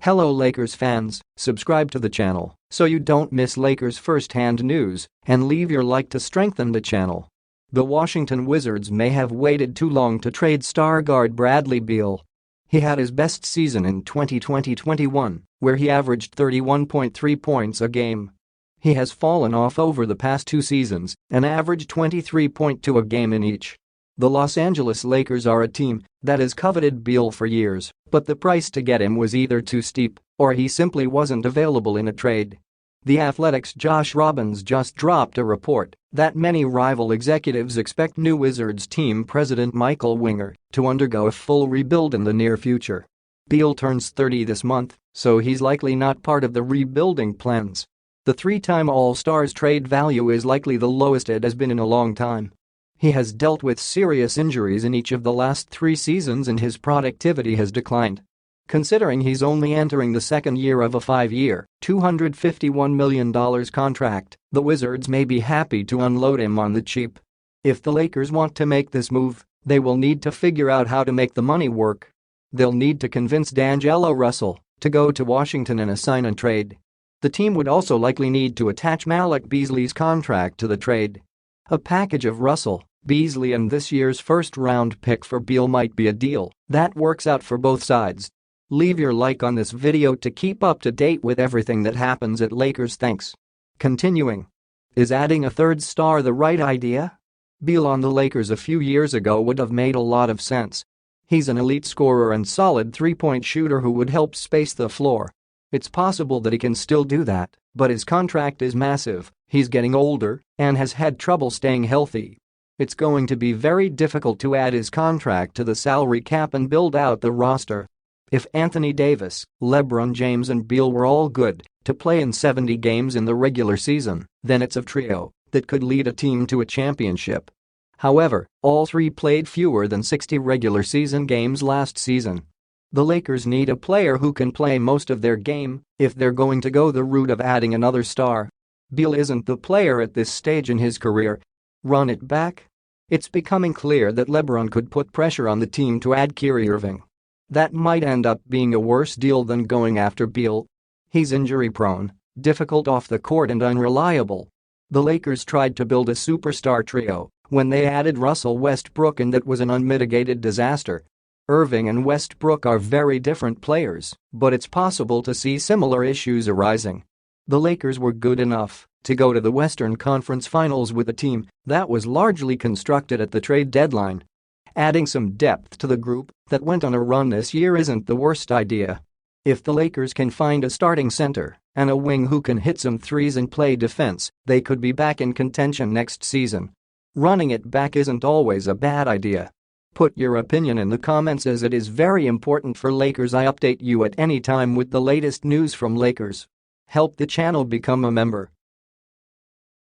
Hello Lakers fans, subscribe to the channel so you don't miss Lakers first-hand news and leave your like to strengthen the channel. The Washington Wizards may have waited too long to trade star guard Bradley Beal. He had his best season in 2020-21, where he averaged 31.3 points a game. He has fallen off over the past two seasons and averaged 23.2 a game in each. The Los Angeles Lakers are a team that has coveted Beal for years, but the price to get him was either too steep or he simply wasn't available in a trade. The Athletic's Josh Robbins just dropped a report that many rival executives expect new Wizards team president Michael Winger to undergo a full rebuild in the near future. Beal turns 30 this month, so he's likely not part of the rebuilding plans. The three-time All-Star's trade value is likely the lowest it has been in a long time. He has dealt with serious injuries in each of the last 3 seasons and his productivity has declined. Considering he's only entering the second year of a 5-year, $251 million contract, the Wizards may be happy to unload him on the cheap. If the Lakers want to make this move, they will need to figure out how to make the money work. They'll need to convince D'Angelo Russell to go to Washington in a sign-and-trade. The team would also likely need to attach Malik Beasley's contract to the trade. A package of Russell, Beasley and this year's first-round pick for Beal might be a deal that works out for both sides. Leave your like on this video to keep up to date with everything that happens at Lakers. Thanks. Continuing. Is adding a third star the right idea? Beal on the Lakers a few years ago would have made a lot of sense. He's an elite scorer and solid three-point shooter who would help space the floor. It's possible that he can still do that, but his contract is massive, he's getting older, and has had trouble staying healthy. It's going to be very difficult to add his contract to the salary cap and build out the roster. If Anthony Davis, LeBron James and Beal were all good to play in 70 games in the regular season, then it's a trio that could lead a team to a championship. However, all three played fewer than 60 regular season games last season. The Lakers need a player who can play most of their game if they're going to go the route of adding another star. Beal isn't the player at this stage in his career. Run it back? It's becoming clear that LeBron could put pressure on the team to add Kyrie Irving. That might end up being a worse deal than going after Beal. He's injury-prone, difficult off the court and unreliable. The Lakers tried to build a superstar trio when they added Russell Westbrook and that was an unmitigated disaster. Irving and Westbrook are very different players, but it's possible to see similar issues arising. The Lakers were good enough to go to the Western Conference Finals with a team that was largely constructed at the trade deadline. Adding some depth to the group that went on a run this year isn't the worst idea. If the Lakers can find a starting center and a wing who can hit some threes and play defense, they could be back in contention next season. Running it back isn't always a bad idea. Put your opinion in the comments as it is very important for Lakers. I update you at any time with the latest news from Lakers. Help the channel become a member